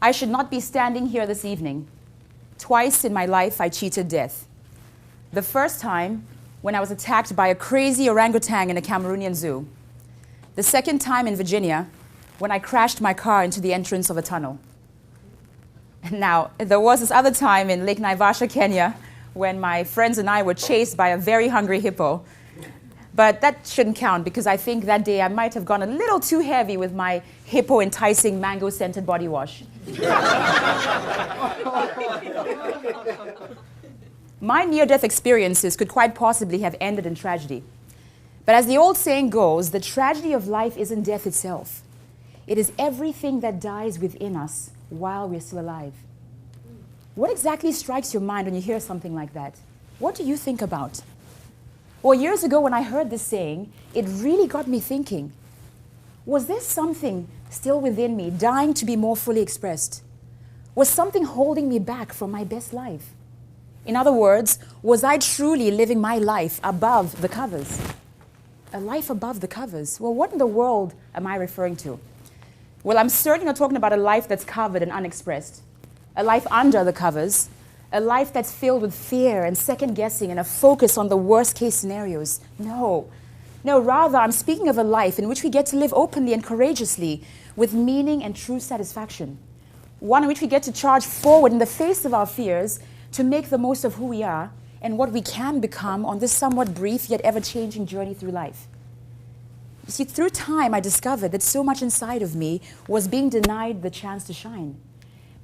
I should not be standing here this evening. Twice in my life, I cheated death. The first time, when I was attacked by a crazy orangutan in a Cameroonian zoo. The second time in Virginia, when I crashed my car into the entrance of a tunnel. Now, there was this other time in Lake Naivasha, Kenya, when my friends and I were chased by a very hungry hippo. But that shouldn't count, because I think that day I might have gone a little too heavy with my hippo-enticing mango-scented body wash. My near-death experiences could quite possibly have ended in tragedy. But as the old saying goes, the tragedy of life isn't death itself. It is everything that dies within us while we're still alive. What exactly strikes your mind when you hear something like that? What do you think about? Well, years ago when I heard this saying, it really got me thinking. Was there something still within me dying to be more fully expressed? Was something holding me back from my best life? In other words, was I truly living my life above the covers? A life above the covers? Well, what in the world am I referring to? Well, I'm certainly not talking about a life that's covered and unexpressed. A life under the covers. A life that's filled with fear and second guessing and a focus on the worst case scenarios. No, rather I'm speaking of a life in which we get to live openly and courageously with meaning and true satisfaction. One in which we get to charge forward in the face of our fears to make the most of who we are and what we can become on this somewhat brief yet ever-changing journey through life. You see, through time I discovered that so much inside of me was being denied the chance to shine.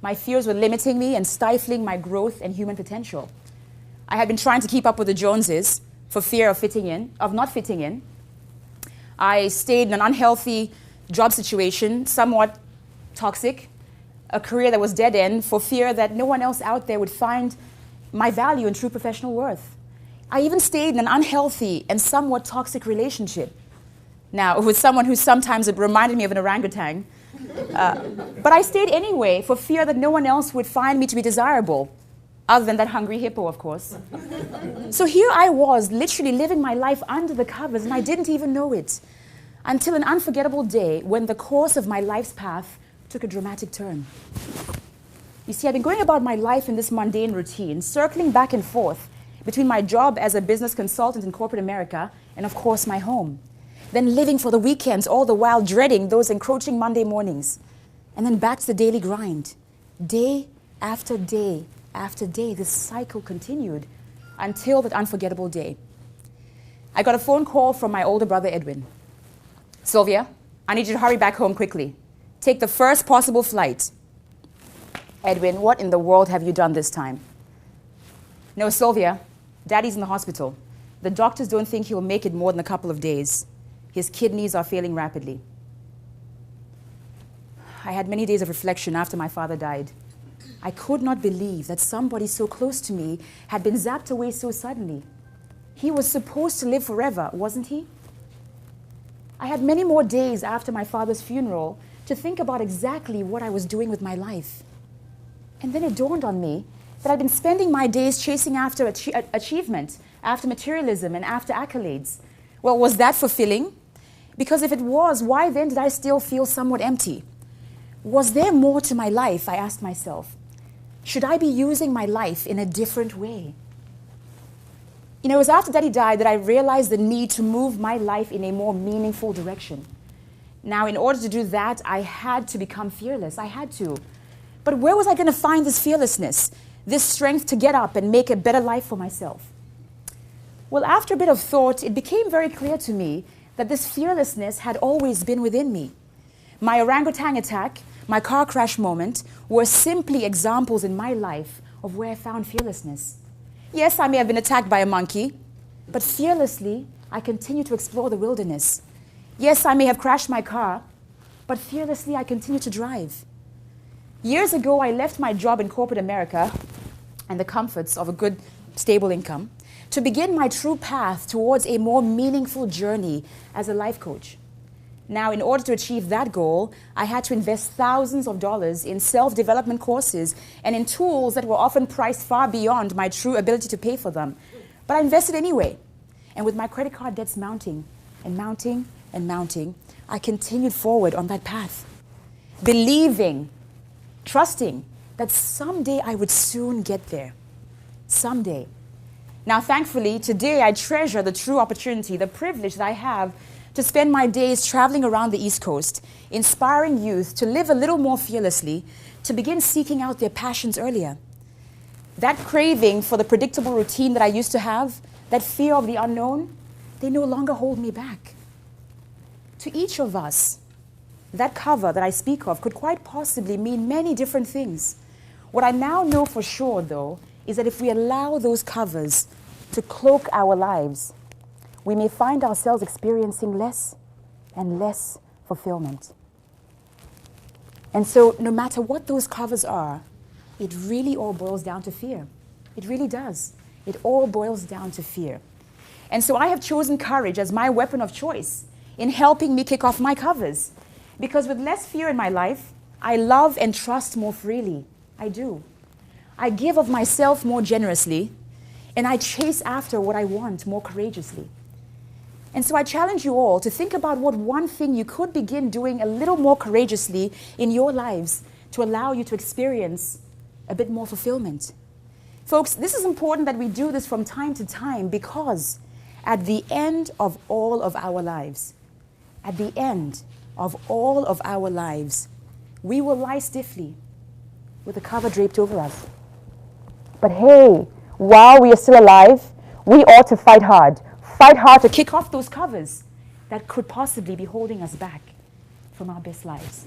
My fears were limiting me and stifling my growth and human potential. I had been trying to keep up with the Joneses for fear of not fitting in. I stayed in an unhealthy job situation, somewhat toxic, a career that was dead end for fear that no one else out there would find my value and true professional worth. I even stayed in an unhealthy and somewhat toxic relationship. Now, with someone who sometimes reminded me of an orangutan. But I stayed anyway for fear that no one else would find me to be desirable, other than that hungry hippo, of course. So here I was, literally living my life under the covers, and I didn't even know it, until an unforgettable day when the course of my life's path took a dramatic turn. You see, I've been going about my life in this mundane routine, circling back and forth between my job as a business consultant in corporate America and, of course, my home. Then living for the weekends, all the while dreading those encroaching Monday mornings. And then back to the daily grind. Day after day after day, this cycle continued until that unforgettable day. I got a phone call from my older brother, Edwin. Sylvia, I need you to hurry back home quickly. Take the first possible flight. Edwin, what in the world have you done this time? No, Sylvia, Daddy's in the hospital. The doctors don't think he'll make it more than a couple of days. His kidneys are failing rapidly. I had many days of reflection after my father died. I could not believe that somebody so close to me had been zapped away so suddenly. He was supposed to live forever, wasn't he? I had many more days after my father's funeral to think about exactly what I was doing with my life. And then it dawned on me that I'd been spending my days chasing after achievement, after materialism, and after accolades. Well, was that fulfilling? Because if it was, why then did I still feel somewhat empty? Was there more to my life, I asked myself. Should I be using my life in a different way? You know, it was after Daddy died that I realized the need to move my life in a more meaningful direction. Now, in order to do that, I had to become fearless. I had to. But where was I going to find this fearlessness, this strength to get up and make a better life for myself? Well, after a bit of thought, it became very clear to me that this fearlessness had always been within me. My orangutan attack, my car crash moment, were simply examples in my life of where I found fearlessness. Yes, I may have been attacked by a monkey, but fearlessly, I continue to explore the wilderness. Yes, I may have crashed my car, but fearlessly, I continue to drive. Years ago, I left my job in corporate America and the comforts of a good, stable income to begin my true path towards a more meaningful journey as a life coach. Now, in order to achieve that goal, I had to invest thousands of dollars in self-development courses and in tools that were often priced far beyond my true ability to pay for them. But I invested anyway. And with my credit card debts mounting and mounting and mounting, I continued forward on that path, believing trusting that someday I would soon get there. Someday. Now, thankfully, today I treasure the true opportunity, the privilege that I have to spend my days traveling around the East Coast, inspiring youth to live a little more fearlessly, to begin seeking out their passions earlier. That craving for the predictable routine that I used to have, that fear of the unknown, they no longer hold me back. To each of us, that cover that I speak of could quite possibly mean many different things. What I now know for sure, though, is that if we allow those covers to cloak our lives, we may find ourselves experiencing less and less fulfillment. And so, no matter what those covers are, it really all boils down to fear. It really does. It all boils down to fear. And so I have chosen courage as my weapon of choice in helping me kick off my covers. Because with less fear in my life, I love and trust more freely. I do. I give of myself more generously, and I chase after what I want more courageously. And so I challenge you all to think about what one thing you could begin doing a little more courageously in your lives to allow you to experience a bit more fulfillment. Folks, this is important that we do this from time to time because at the end of all of our lives, at the end of all of our lives, we will lie stiffly with a cover draped over us. But hey, while we are still alive, we ought to fight hard to kick off those covers that could possibly be holding us back from our best lives.